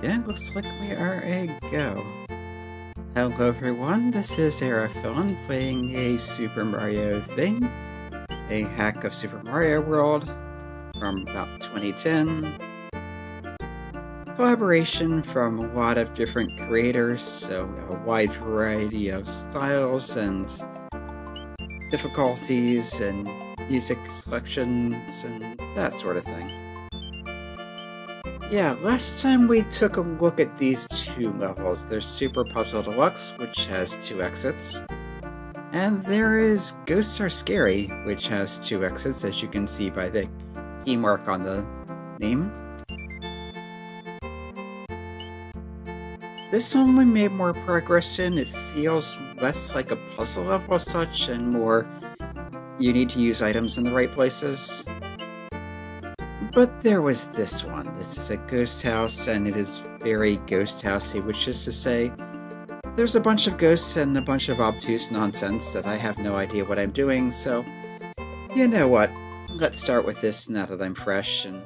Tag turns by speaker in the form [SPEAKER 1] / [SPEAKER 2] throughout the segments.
[SPEAKER 1] Yeah, looks like we are a go. Hello everyone, this is Arathon playing a Super Mario thing, a hack of Super Mario World from about 2010. Collaboration from a lot of different creators, so a wide variety of styles and difficulties and music selections and that sort of thing. Yeah, last time we took a look at these two levels. There's Super Puzzle Deluxe, which has 2 exits, and there is Ghosts Are Scary, which has 2 exits, as you can see by the key mark on the name. This one we made more progress in. It feels less like a puzzle level as such, and more you need to use items in the right places. But there was this one. This is a ghost house, and it is very ghost housey, which is to say, there's a bunch of ghosts and a bunch of obtuse nonsense that I have no idea what I'm doing, so you know what? Let's start with this now that I'm fresh, and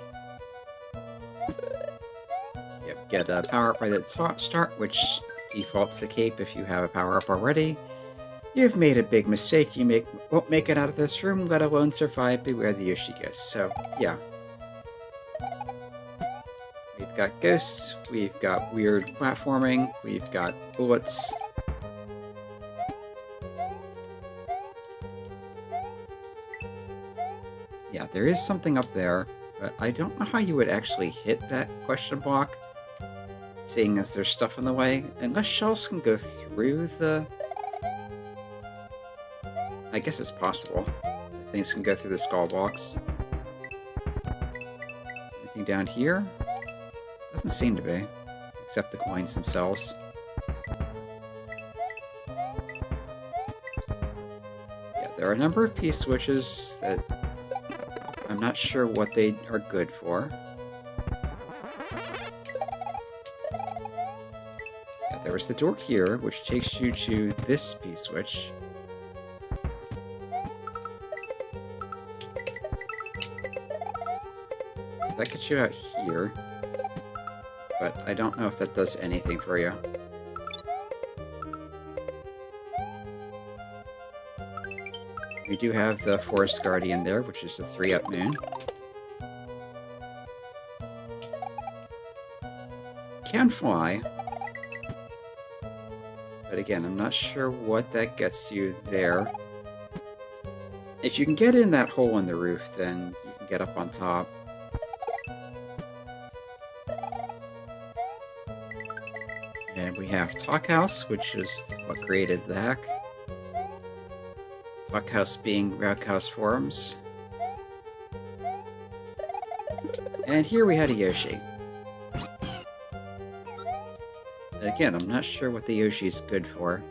[SPEAKER 1] get a power-up right at the start, which defaults to cape if you have a power-up already. You've made a big mistake. You won't make it out of this room, let alone survive Beware the Yoshi Ghost. So, yeah. We've got ghosts, we've got weird platforming, we've got bullets. Yeah, there is something up there, but I don't know how you would actually hit that question block, seeing as there's stuff in the way, unless shells can go through the... I guess it's possible. Things can go through the skull blocks. Anything down here? Doesn't seem to be, except the coins themselves. Yeah, there are a number of P-switches that I'm not sure what they are good for. Yeah, there was the door here, which takes you to this P-switch. That gets you out here. But I don't know if that does anything for you. We do have the Forest Guardian there, which is the 3-up moon. Can fly. But again, I'm not sure what that gets you there. If you can get in that hole in the roof, then you can get up on top. And we have Talk House, which is what created the hack. Talk House being Roundhouse Forums. And here we had a Yoshi. And again, I'm not sure what the Yoshi is good for,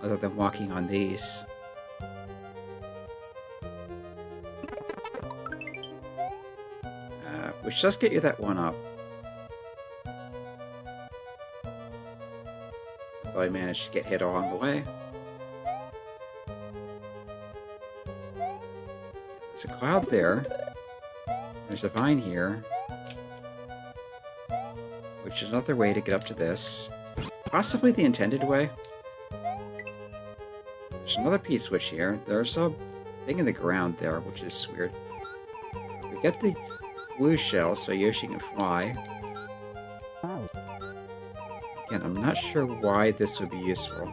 [SPEAKER 1] other than walking on these. Which does get you that 1-up. I managed to get hit along the way. There's a cloud there. There's a vine here. Which is another way to get up to this. Possibly the intended way. There's another P-switch here. There's a thing in the ground there, which is weird. We get the blue shell so Yoshi can fly. Again, I'm not sure why this would be useful.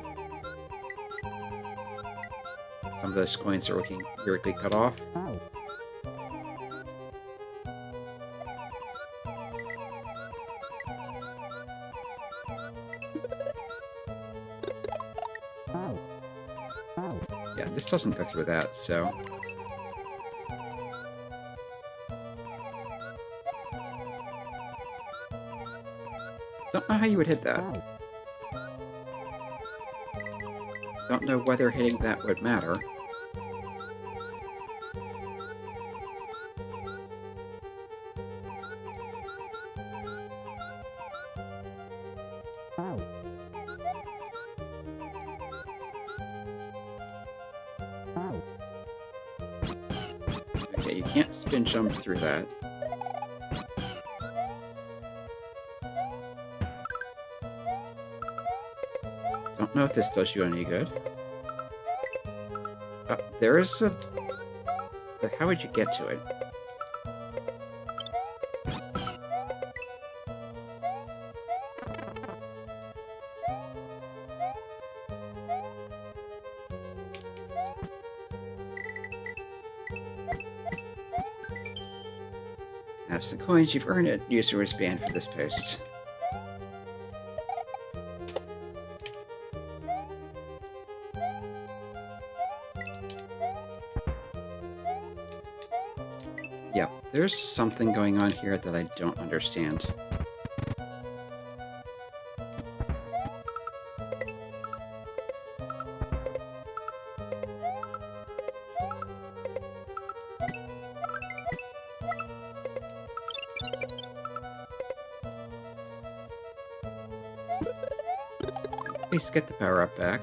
[SPEAKER 1] Some of those coins are looking weirdly cut off. Yeah, this doesn't go through that, so... Don't know how you would hit that. Don't know whether hitting that would matter. Okay, you can't spin jump through that. Don't know if this does you any good. There is a... But how would you get to it? Have some coins, you've earned it. Use your wristband for this post. Yeah, there's something going on here that I don't understand. Please get the power up back.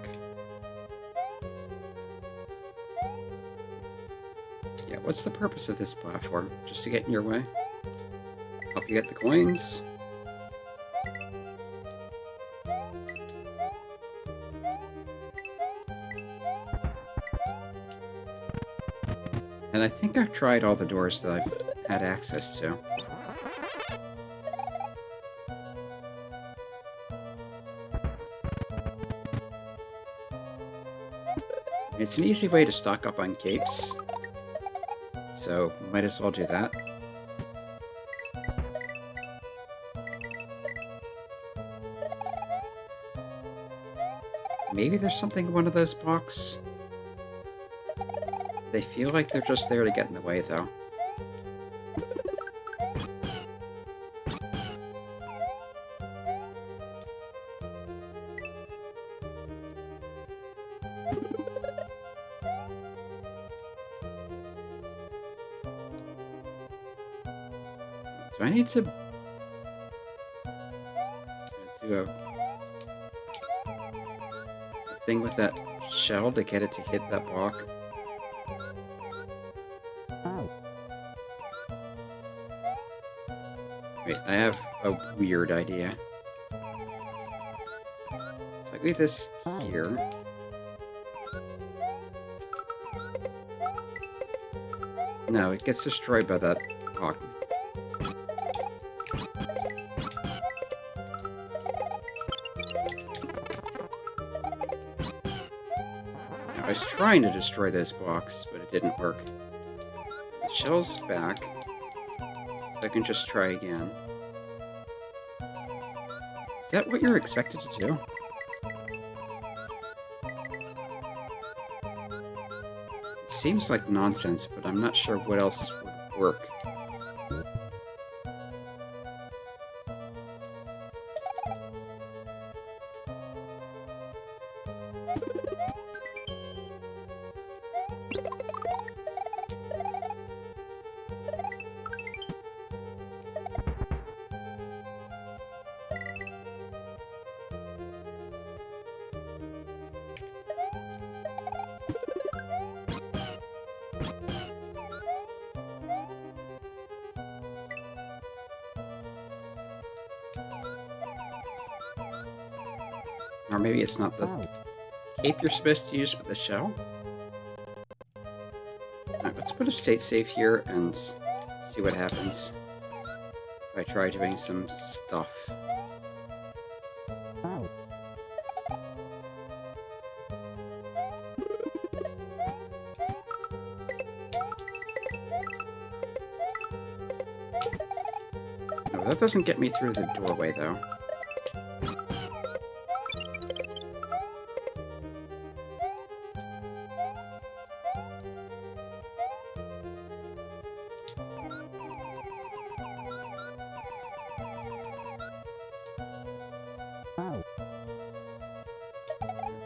[SPEAKER 1] Yeah, what's the purpose of this platform? Just to get in your way? Help you get the coins? And I think I've tried all the doors that I've had access to. It's an easy way to stock up on capes, so might as well do that. Maybe there's something in one of those blocks. They feel like they're just there to get in the way, though. Do I need to do a thing with that shell to get it to hit that block? Wait, I have a weird idea. So I leave this here. No, it gets destroyed by that block. I was trying to destroy those blocks, but it didn't work. The shell's back, so I can just try again. Is that what you're expected to do? It seems like nonsense, but I'm not sure what else would work. Or maybe it's not the cape you're supposed to use, but the shell? Alright, let's put a state save here and see what happens if I try doing some stuff. No, that doesn't get me through the doorway, though.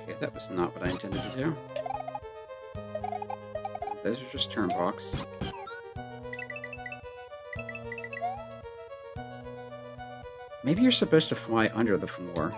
[SPEAKER 1] Okay, that was not what I intended to do. Those are just turnblocks. Maybe you're supposed to fly under the floor.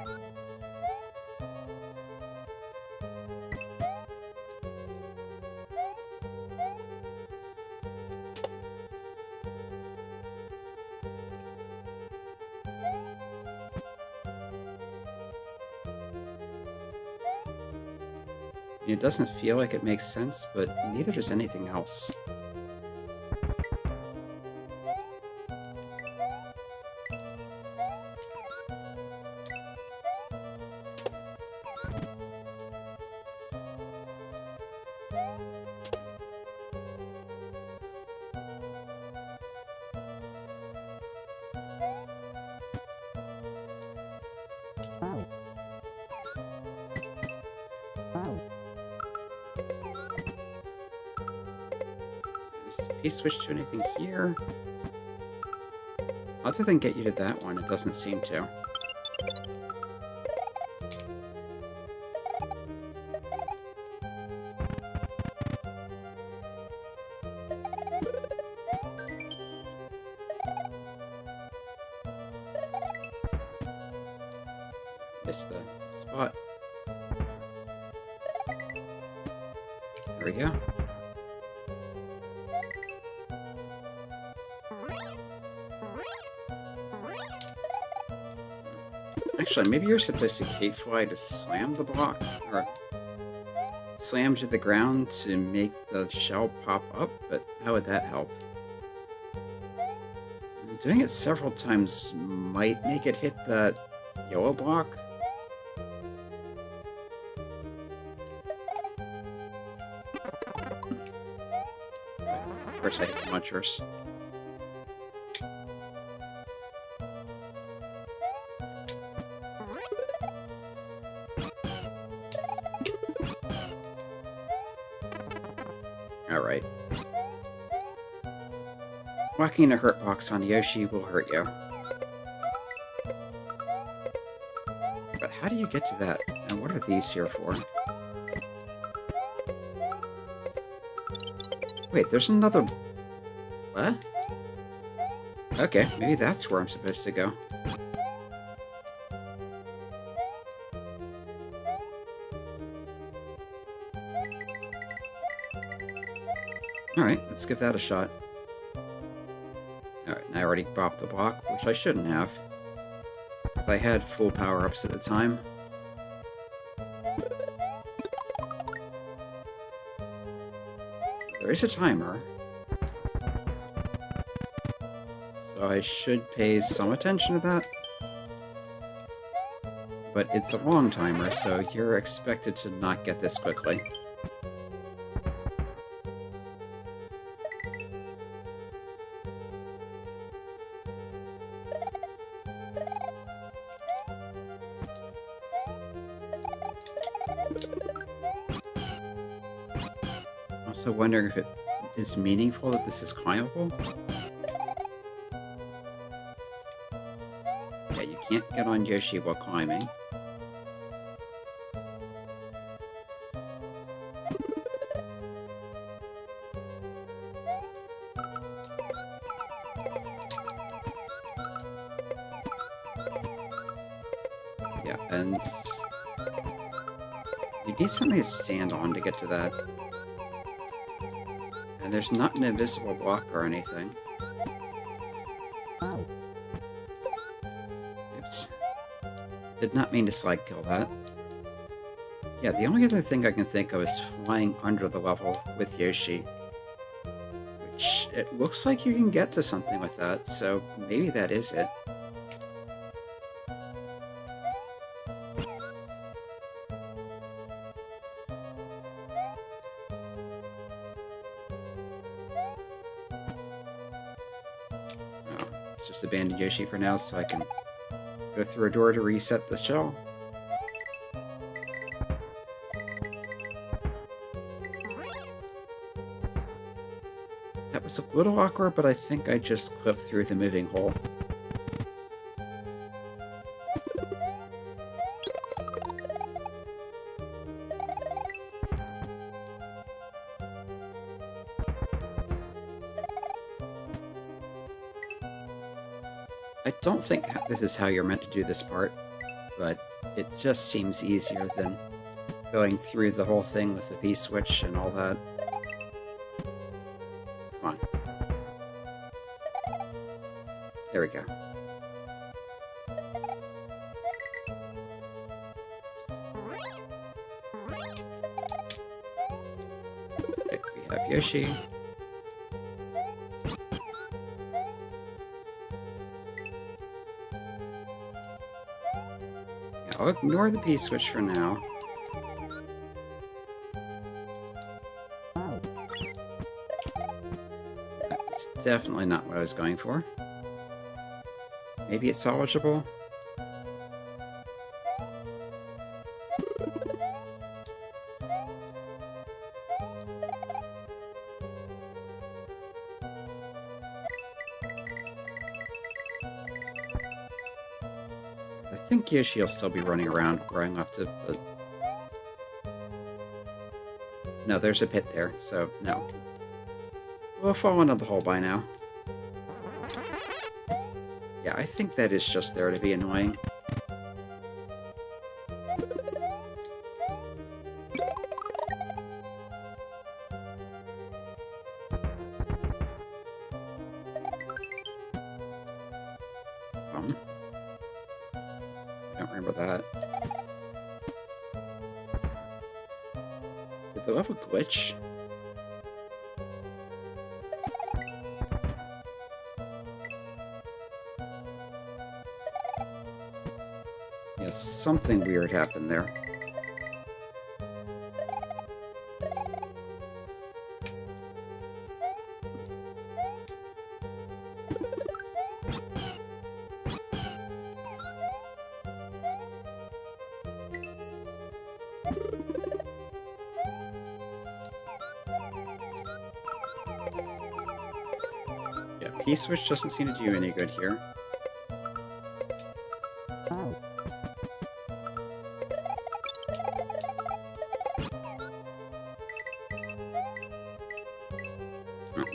[SPEAKER 1] It doesn't feel like it makes sense, but neither does anything else. Does P-switch to anything here? Other than get you to that one, it doesn't seem to. Missed the spot. There we go. Actually, maybe you're supposed to K-fly to slam the block, or slam to the ground to make the shell pop up, but how would that help? Doing it several times might make it hit that yellow block. Of course I hit the munchers. Alright. Walking in a hurt box on Yoshi will hurt you. But how do you get to that? And what are these here for? Wait, there's another... What? Okay, maybe that's where I'm supposed to go. Alright, let's give that a shot. Alright, and I already popped the block, which I shouldn't have. Because I had full power-ups at the time. There is a timer. So I should pay some attention to that. But it's a long timer, so you're expected to not get this quickly. Also wondering if it is meaningful that this is climbable. Yeah, you can't get on Yoshi while climbing. Yeah, and you need something to stand on to get to that. And there's not an invisible block or anything. Oops. Did not mean to slide kill that. Yeah, the only other thing I can think of is flying under the level with Yoshi. Which, it looks like you can get to something with that, so maybe that is it. Just abandon Yoshi for now so I can go through a door to reset the shell. That was a little awkward, but I think I just clipped through the moving hole. I don't think this is how you're meant to do this part, but it just seems easier than going through the whole thing with the P-switch and all that. Come on. There we go. Yoshi. Yeah, I'll ignore the P-switch for now. That's definitely not what I was going for. Maybe it's salvageable? I think Yoshi will still be running around where I left it, but... No, there's a pit there, so no. We'll fall into the hole by now. Yeah, I think that is just there to be annoying. I don't remember that. Did the level glitch? Yeah, something weird happened there. Yeah, P-switch doesn't seem to do any good here.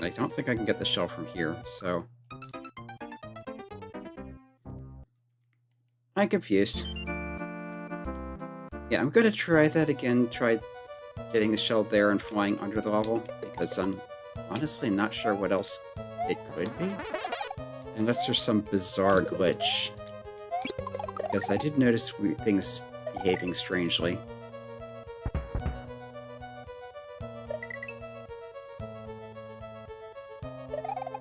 [SPEAKER 1] I don't think I can get the shell from here, so... I'm confused. Yeah, I'm gonna try that again, try getting the shell there and flying under the level, because I'm honestly not sure what else it could be. Unless there's some bizarre glitch. Because I did notice things behaving strangely.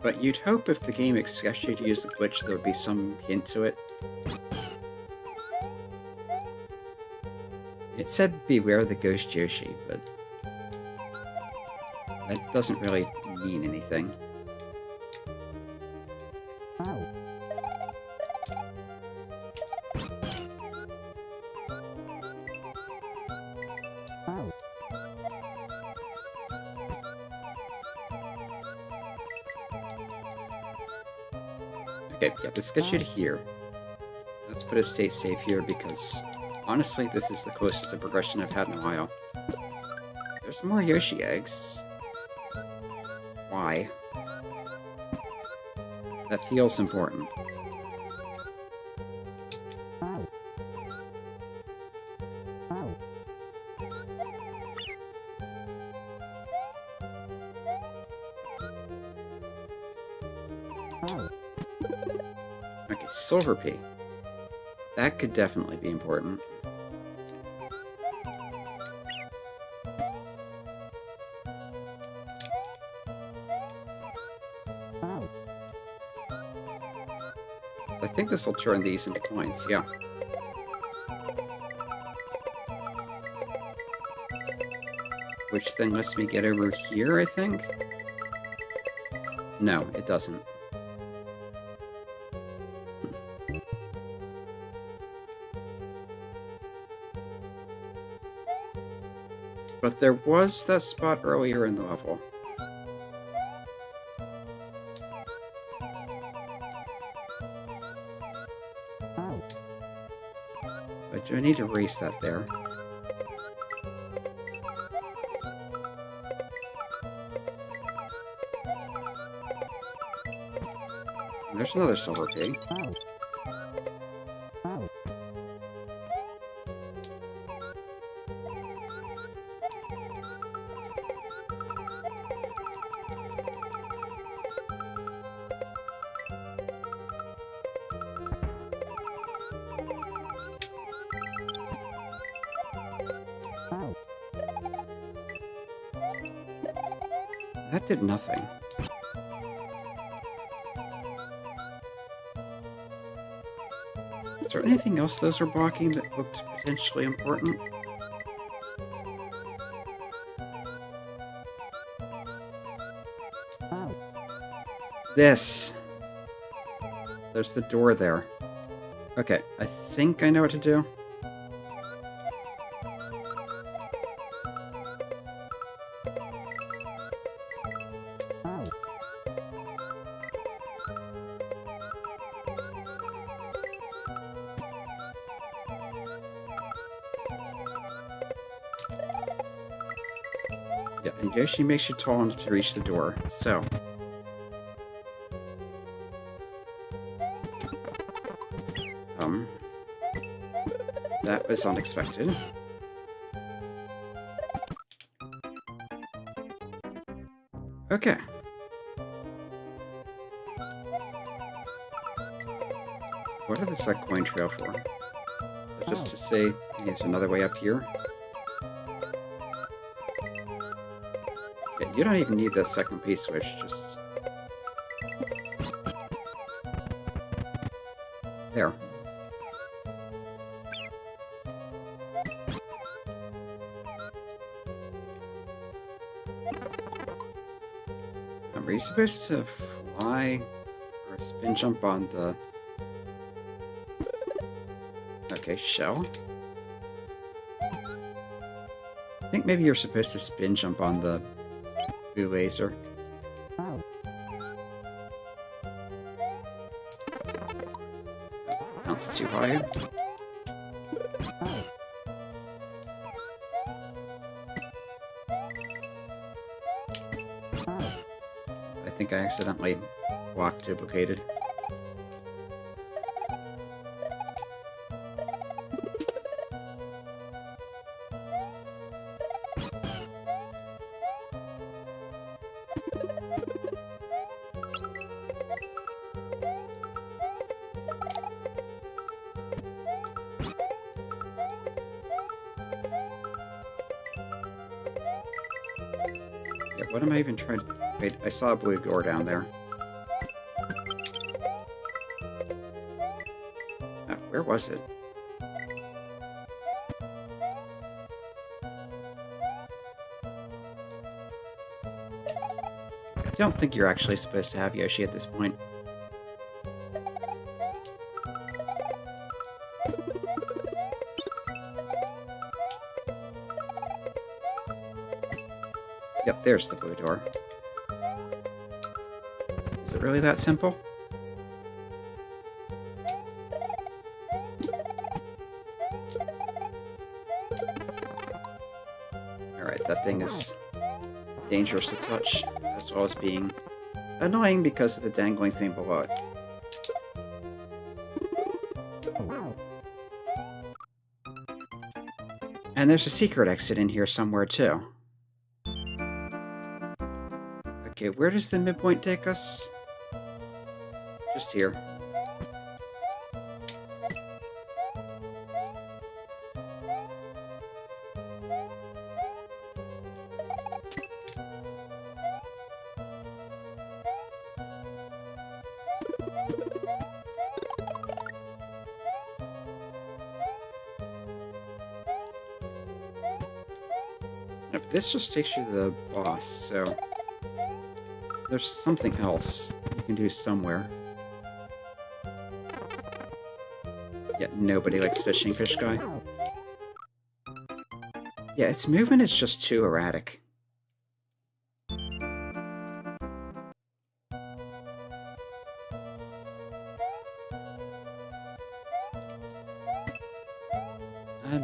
[SPEAKER 1] But you'd hope if the game expects you to use the glitch, there would be some hint to it. It said beware the ghost Yoshi, but that doesn't really mean anything. Okay, yeah, let's get you to here. Let's put a state safe here because, honestly, this is the closest to progression I've had in a while. There's more Yoshi eggs. Why? That feels important. Okay, Silver P. That could definitely be important. I think this will turn these into coins, yeah. Which then lets me get over here, I think? No, it doesn't. But there was that spot earlier in the level. But do I need to erase that there? And there's another silver pig. That did nothing. Is there anything else those are blocking that looked potentially important? This! There's the door there. Okay, I think I know what to do. Yeah, and Yoshi makes you tall enough to reach the door, so... that was unexpected. Okay. What is that coin trail for? Just to say, hey, there's another way up here? Yeah, you don't even need the second P switch, just... there. Are you supposed to fly or spin jump on the... okay, shell? I think maybe you're supposed to spin jump on the blue laser. Bounce too high. I think I accidentally blocked duplicated. Yeah, what am I even trying to... wait, I saw a blue door down there. Oh, where was it? I don't think you're actually supposed to have Yoshi at this point. Yep, there's the blue door. Is it really that simple? Alright, that thing is dangerous to touch, as well as being annoying because of the dangling thing below it. And there's a secret exit in here somewhere, too. Okay, where does the midpoint take us? Just here. Yep, this just takes you to the boss, so... there's something else you can do somewhere. Yeah, nobody likes fishing, fish guy. Yeah, its movement is just too erratic.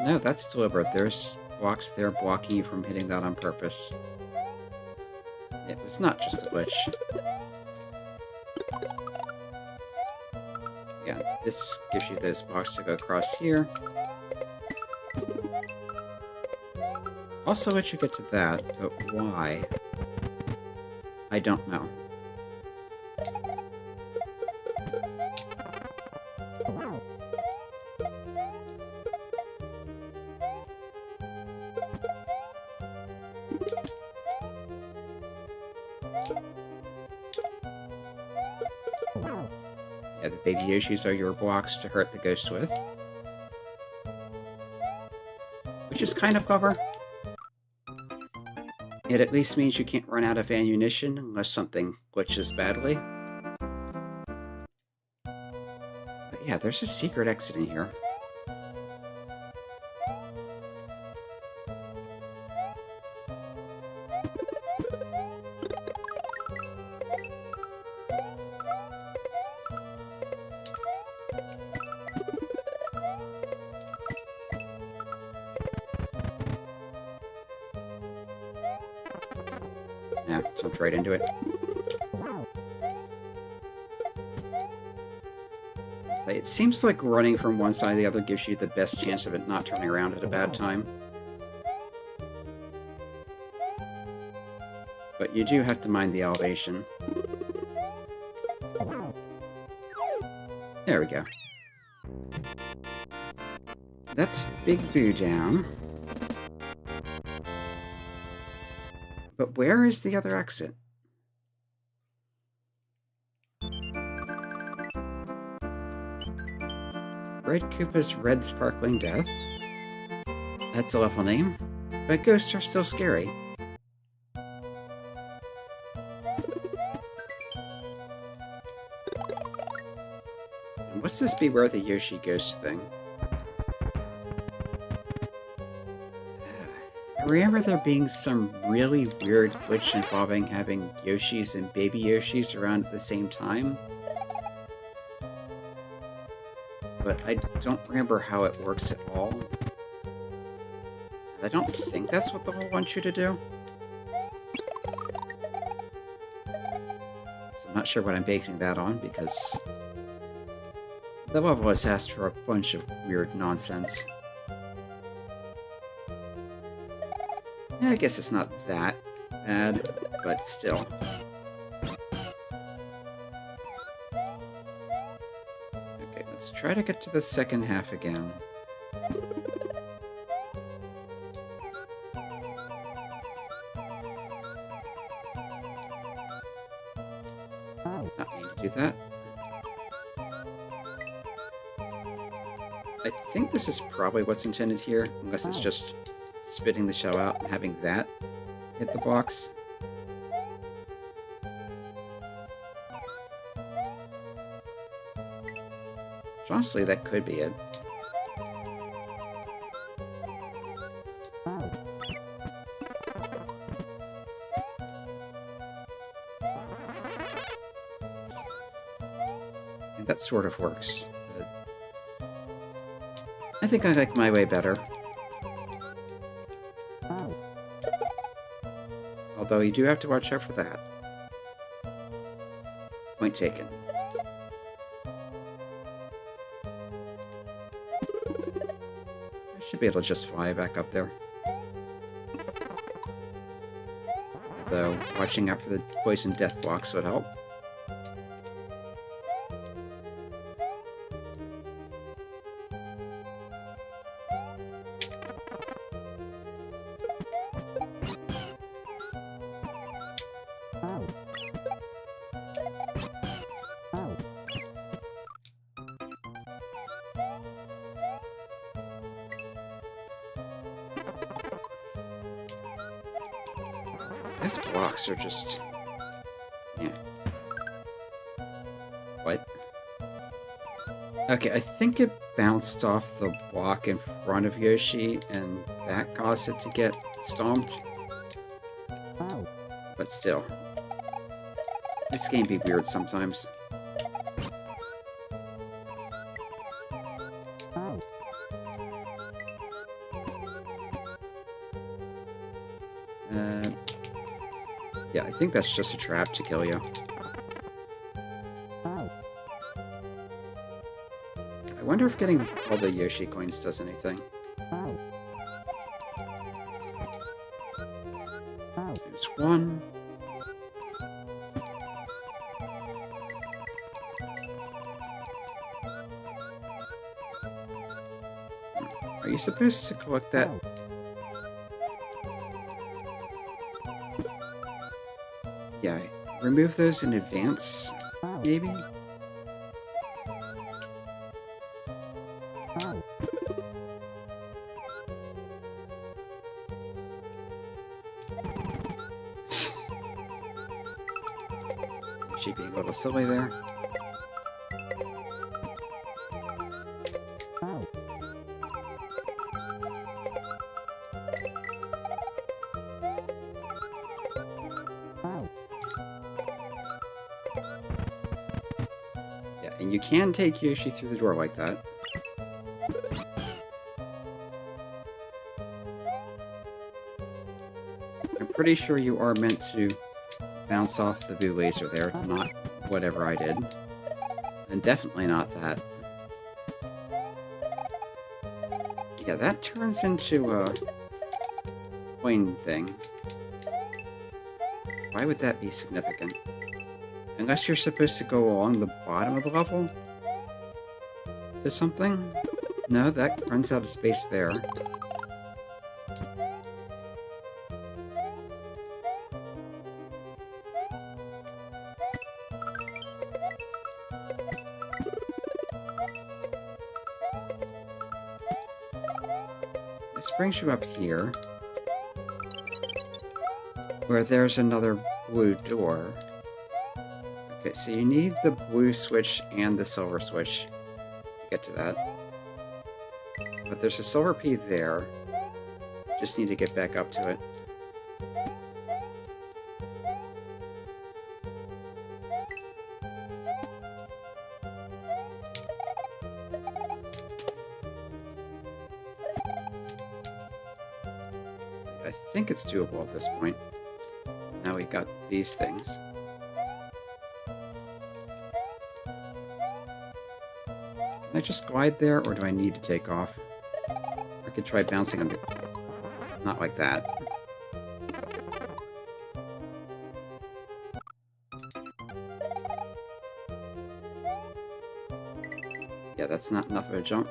[SPEAKER 1] No, that's deliberate. There's blocks there blocking you from hitting that on purpose. It was not just a glitch. Yeah, this gives you those blocks to go across here. Also let you get to that, but why? I don't know. Yeah, the baby Yoshis are your blocks to hurt the ghosts with. Which is kind of clever. It at least means you can't run out of ammunition unless something glitches badly. But yeah, there's a secret exit in here. Yeah, jumped right into it. It seems like running from one side to the other gives you the best chance of it not turning around at a bad time. But you do have to mind the elevation. There we go. That's Big Boo down. But where is the other exit? Red Koopa's Red Sparkling Death. That's a level name, but ghosts are still scary. And what's this Beware the Yoshi Ghost thing? I remember there being some really weird glitch involving having Yoshis and baby Yoshis around at the same time. But I don't remember how it works at all. I don't think that's what the level wants you to do. So I'm not sure what I'm basing that on, because the level has asked for a bunch of weird nonsense. Yeah, I guess it's not that bad, but still. Let's try to get to the second half again. Not need to do that. I think this is probably what's intended here, unless it's just spitting the shell out and having that hit the box. Honestly, that could be it. And that sort of works. But I think I like my way better. Although you do have to watch out for that. Point taken. Should be able to just fly back up there. Although, watching out for the poison death blocks would help. These blocks are just... yeah. What? Okay, I think it bounced off the block in front of Yoshi, and that caused it to get stomped. But still. This game be weird sometimes. Yeah, I think that's just a trap to kill you. I wonder if getting all the Yoshi coins does anything. There's one. Are you supposed to collect that? Yeah, remove those in advance, maybe? Yoshi being a little silly there. Yeah, and you can take Yoshi through the door like that. I'm pretty sure you are meant to bounce off the blue laser there, not whatever I did. And definitely not that. Yeah, that turns into a coin thing. Why would that be significant? Unless you're supposed to go along the bottom of the level? To something? No, that runs out of space there. This brings you up here, where there's another blue door. Okay, so you need the blue switch and the silver switch to get to that. But there's a silver pea there. Just need to get back up to it. I think it's doable at this point. Now we got these things. Can I just glide there, or do I need to take off? I could try bouncing on the... Not like that. Yeah, that's not enough of a jump.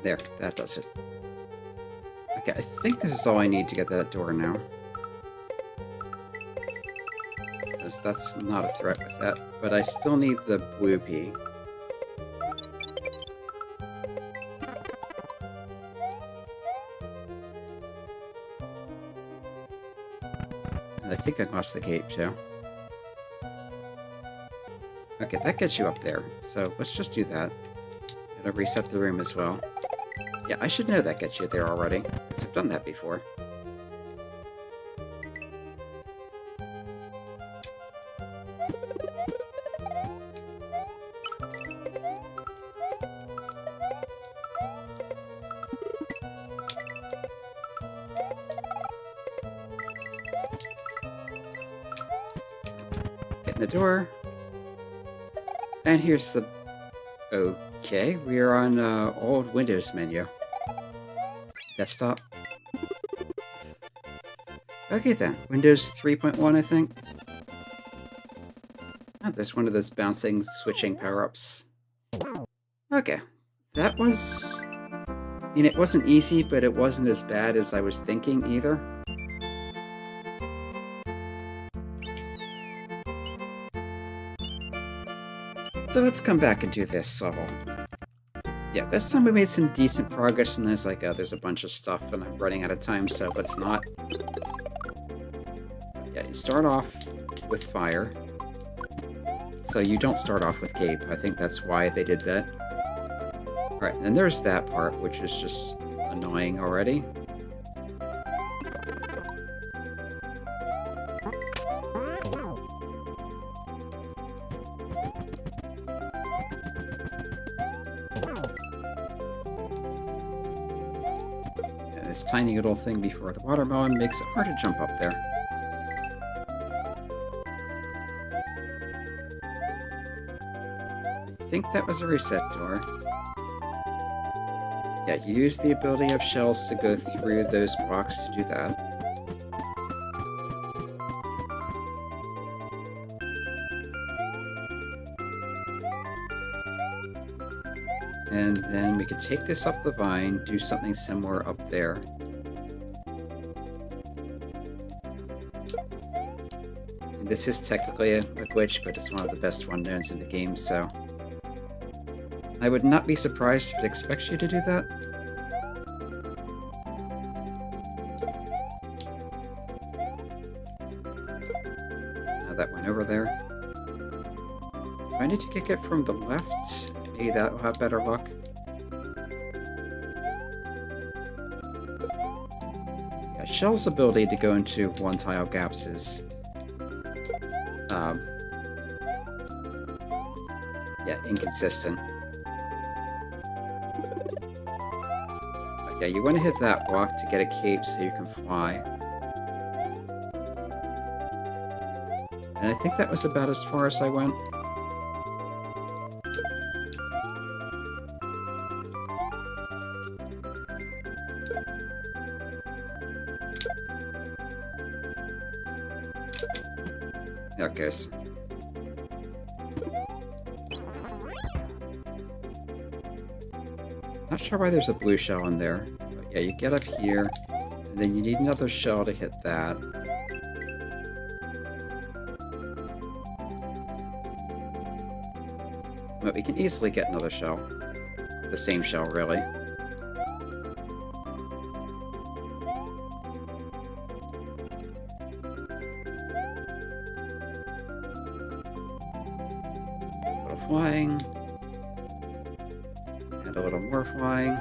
[SPEAKER 1] There, that does it. Okay, I think this is all I need to get that door now. Because that's not a threat with that, but I still need the blue pea. And I think I lost the cape too. Okay, that gets you up there, so let's just do that. Gotta reset the room as well. Yeah, I should know that gets you there already, because I've done that before. Get in the door. And here's the... Okay, we are on old Windows menu. Desktop. Okay then, Windows 3.1 I think. Oh, there's one of those bouncing, switching power-ups. Okay, that was... I mean, it wasn't easy, but it wasn't as bad as I was thinking either. So let's come back and do this level. Yeah, this time we made some decent progress, and there's like, there's a bunch of stuff, and I'm running out of time, so let's not. Yeah, you start off with fire. So you don't start off with cape. I think that's why they did that. Alright, and there's that part, which is just annoying already. This tiny little thing before the watermelon makes it hard to jump up there. I think that was a reset door. Yeah, you use the ability of shells to go through those blocks to do that. And then we could take this up the vine, do something similar up there. And this is technically a glitch, but it's one of the best one-knowns in the game, so I would not be surprised if it expects you to do that. Now that went over there. Do I need to kick it from the left? Maybe that will have better luck. Yeah, Shell's ability to go into one-tile gaps is yeah, inconsistent. But yeah, you want to hit that block to get a cape so you can fly. And I think that was about as far as I went. There it goes. Not sure why there's a blue shell in there. But yeah, you get up here, and then you need another shell to hit that. But we can easily get another shell. The same shell, really. A little flying. And a little more flying.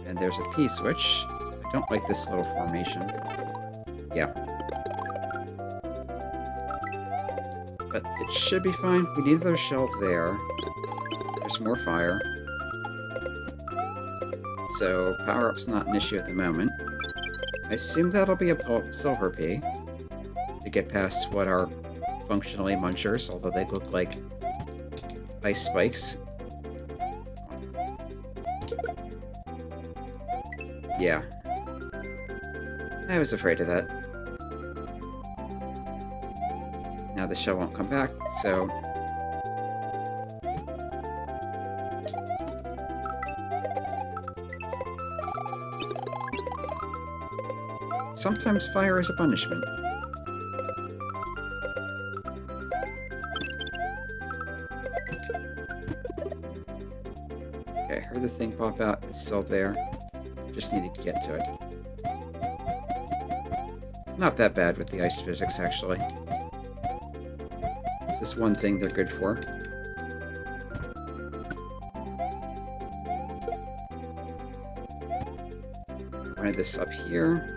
[SPEAKER 1] And there's a P-switch. I don't like this little formation. Yeah. But it should be fine. We need another shell there. There's more fire. So power-up's not an issue at the moment. I assume that'll be a silver P to get past what are functionally munchers, although they look like ice spikes. Yeah. I was afraid of that. Now the shell won't come back, so sometimes fire is a punishment. Okay, I heard the thing pop out. It's still there. Just needed to get to it. Not that bad with the ice physics, actually. It's just one thing they're good for. I wanted this up here.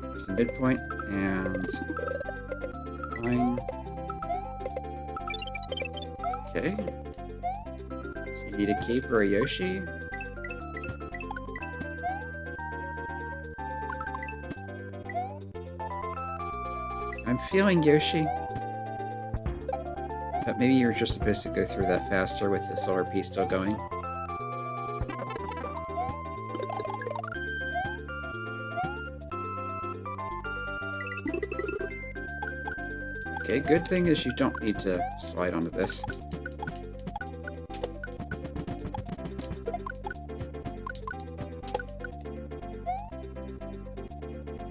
[SPEAKER 1] There's a midpoint, and line. Okay. You need a cape or a Yoshi. I'm feeling Yoshi. But maybe you're just supposed to go through that faster with the solar piece still going. Okay, good thing is you don't need to slide onto this.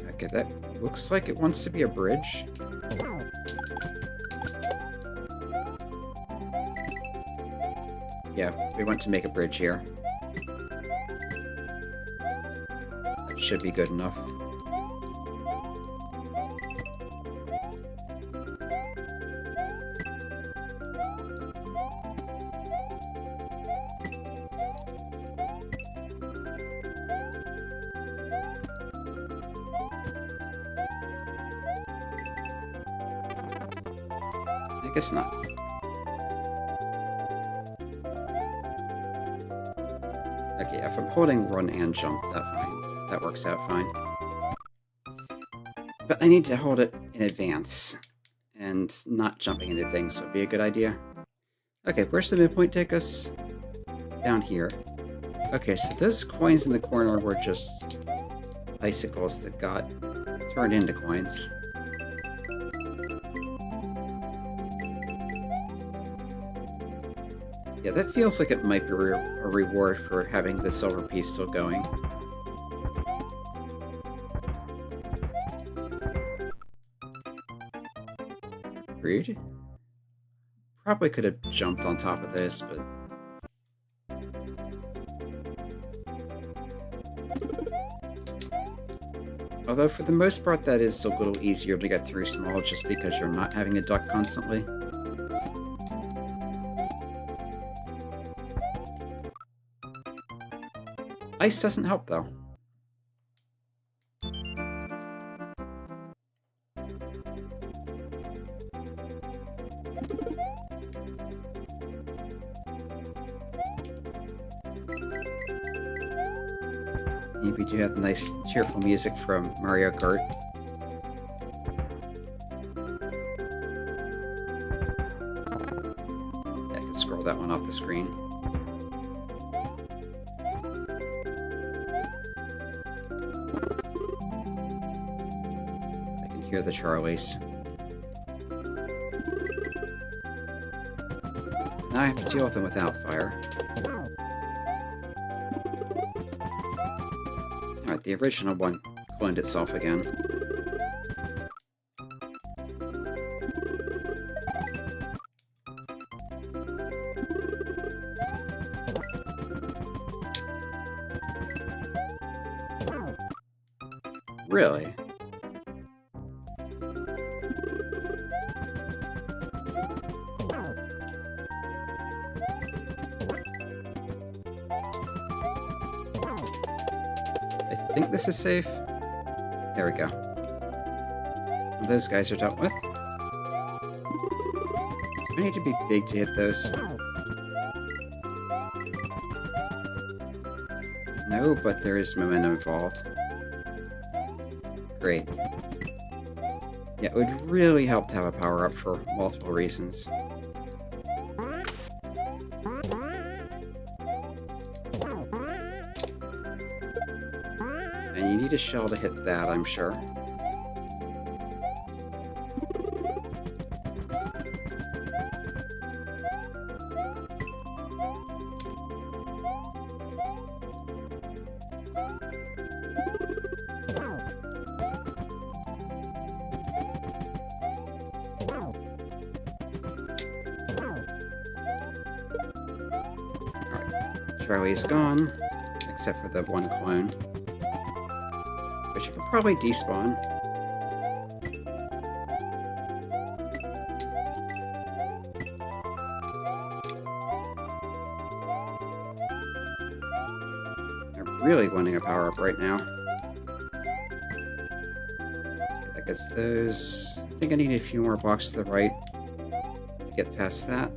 [SPEAKER 1] Okay, that looks like it wants to be a bridge. Yeah, we want to make a bridge here. That should be good enough. I guess not. Okay, if I'm holding run and jump, that works out fine. But I need to hold it in advance, and not jumping into things would be a good idea. Okay, where's the midpoint take us? Down here. Okay, so those coins in the corner were just icicles that got turned into coins. Yeah, that feels like it might be a reward for having the silver piece still going. Rude. Probably could have jumped on top of this, but... Although for the most part that is a little easier to get through small just because you're not having a duck constantly. Ice doesn't help, though. We do have nice, cheerful music from Mario Kart. Yeah, I can scroll that one off the screen. Hear the Charlies. Now I have to deal with them without fire. Alright, the original one cloned itself again. Really? I think this is safe. There we go. Those guys are dealt with. I need to be big to hit those. No, but there is momentum involved. Great. Yeah, it would really help to have a power-up for multiple reasons. And you need a shell to hit that, I'm sure. Charlie is gone, except for the one clone, which you could probably despawn. I'm really wanting a power-up right now. That gets those. I think I need a few more blocks to the right to get past that.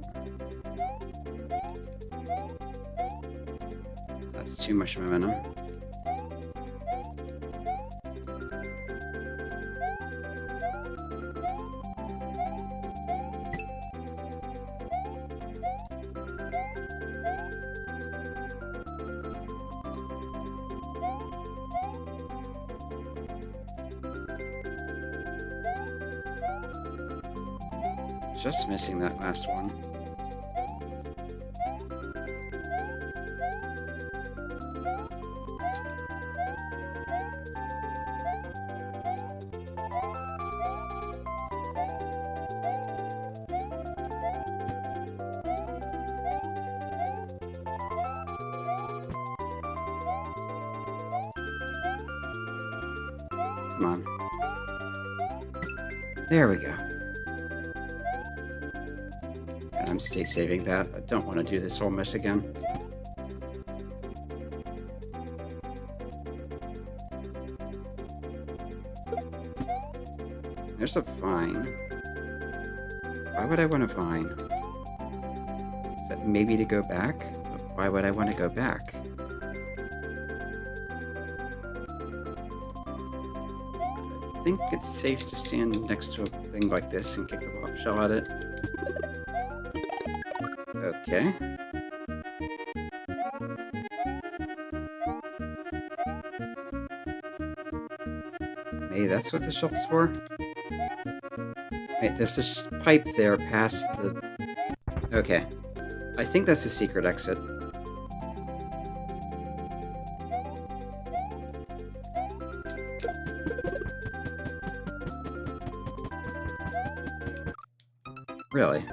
[SPEAKER 1] That's too much momentum. Just missing that last one. Come on. There we go. And I'm stay saving that. I don't want to do this whole mess again. There's a vine. Why would I want a vine? Is that maybe to go back? But why would I want to go back? I think it's safe to stand next to a thing like this and kick the pop shell at it. Okay. Maybe that's what the shelf's for? Wait, there's this pipe there past the... Okay. I think that's the secret exit. Really?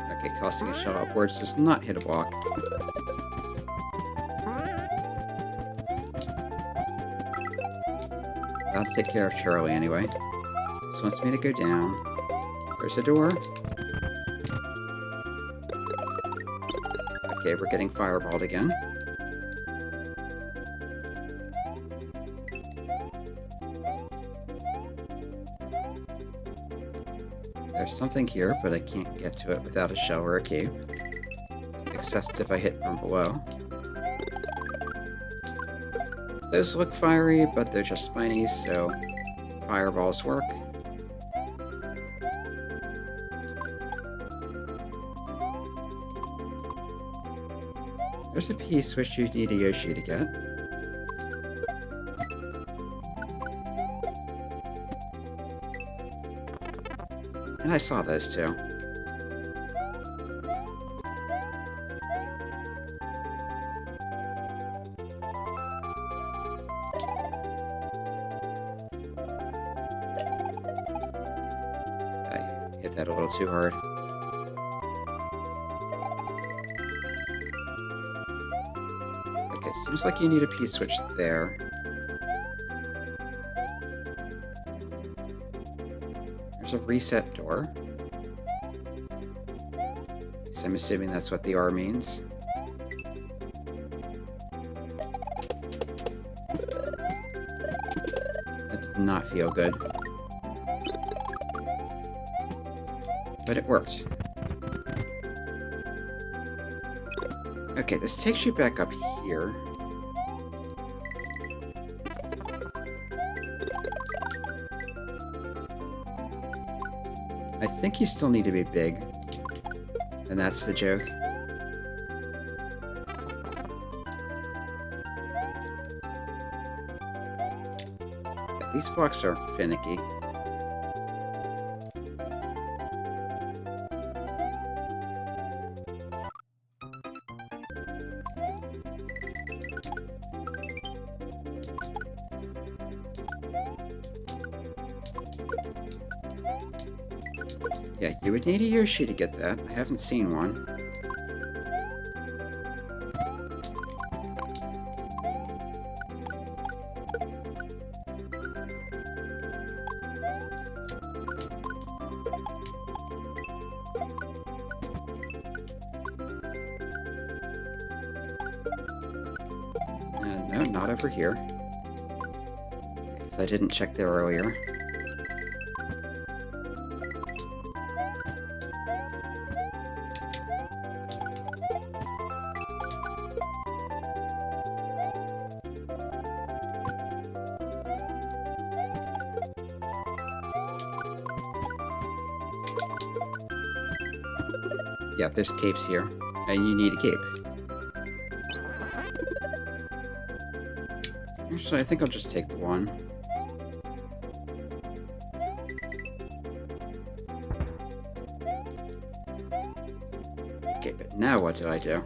[SPEAKER 1] Okay, tossing a shell upwards does not hit a block. That'll take care of Charlie anyway. This wants me to go down. There's a door. Okay, we're getting fireballed again. There's something here, but I can't get to it without a shell or a cape. Except if I hit from below. Those look fiery, but they're just spiny, so fireballs work. There's a piece which you need a Yoshi to get. And I saw those too. I hit that a little too hard. Okay, seems like you need a P-switch there. There's a reset door. So I'm assuming that's what the R means. That did not feel good. But it worked. Okay, this takes you back up here. I think you still need to be big. And that's the joke. These blocks are finicky. Yeah, you would need a Yoshi to get that. I haven't seen one. No, not over here. Because I didn't check there earlier. Yeah, there's capes here, and you need a cape. Actually, I think I'll just take the one. Okay, but now what do I do?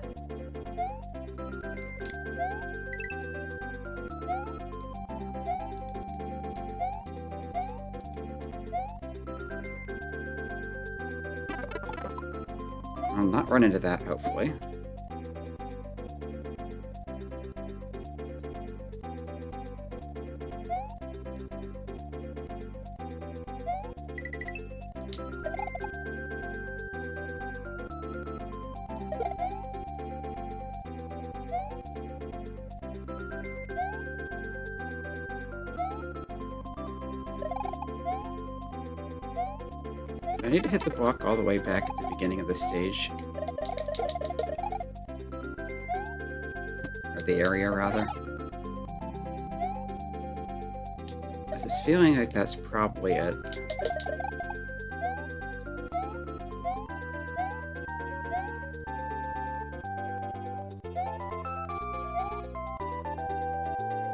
[SPEAKER 1] I'll not run into that, hopefully. I need to hit the block all the way back at the beginning of the stage. Or the area, rather. Because it's feeling like that's probably it.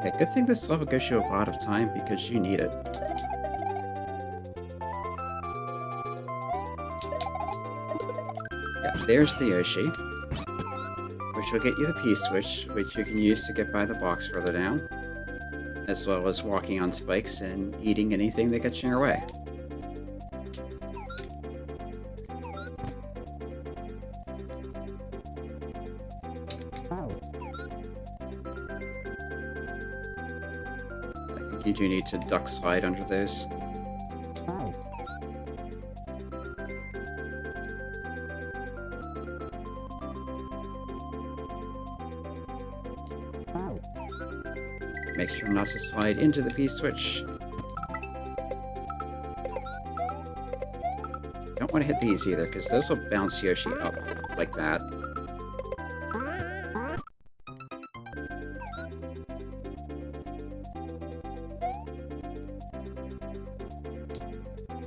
[SPEAKER 1] Yeah, good thing this level gives you a lot of time because you need it. Yeah, there's the Yoshi, which will get you the P-switch, which you can use to get by the box further down, as well as walking on spikes and eating anything that gets in your way. I think you do need to duck slide under those. Make sure not to slide into the P-switch. Don't want to hit these either, because those will bounce Yoshi up like that.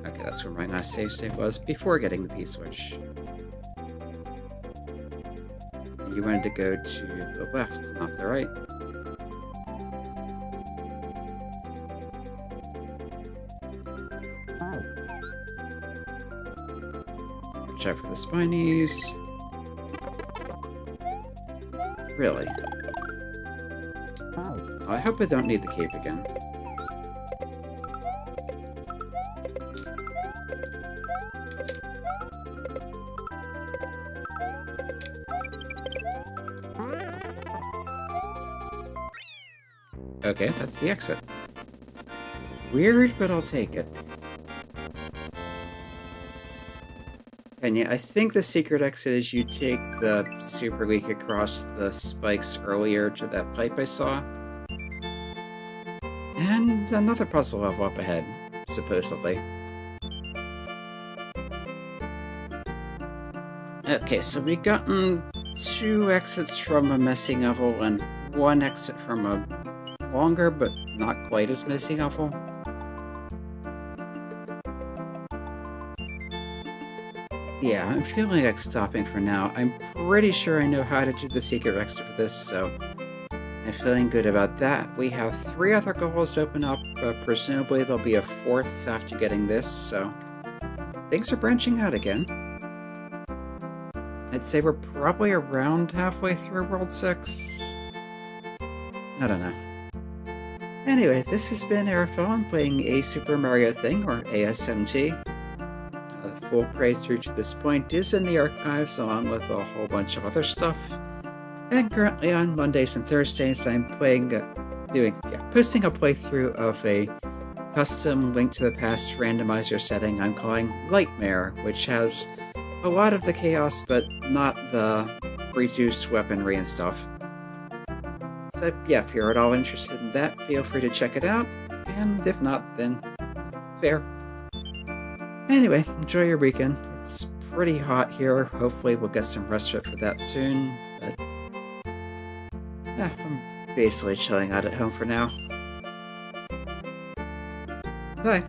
[SPEAKER 1] Okay, that's where my last save was before getting the P-switch. You wanted to go to the left, not the right. Watch out for the spinies. Really? Oh, I hope I don't need the cape again. Okay, that's the exit. Weird, but I'll take it. And yeah, I think the secret exit is you take the super leak across the spikes earlier to that pipe I saw. And another puzzle level up ahead, supposedly. Okay, so we've gotten 2 exits from a messy level and 1 exit from a longer but not quite as messy level. Yeah, I'm feeling like stopping for now. I'm pretty sure I know how to do the secret exit for this, so I'm feeling good about that. We have 3 other goals open up, presumably there'll be a 4th after getting this, so things are branching out again. I'd say we're probably around halfway through World 6. I don't know. Anyway, this has been Arafellum playing A Super Mario Thing, or ASMT. The full playthrough to this point is in the archives, along with a whole bunch of other stuff. And currently on Mondays and Thursdays, I'm posting a playthrough of a custom Link to the Past randomizer setting I'm calling Lightmare, which has a lot of the chaos, but not the reduced weaponry and stuff. So yeah, if you're at all interested in that, feel free to check it out, and if not, then fair. Anyway, enjoy your weekend. It's pretty hot here. Hopefully we'll get some respite for that soon, but yeah, I'm basically chilling out at home for now. Bye.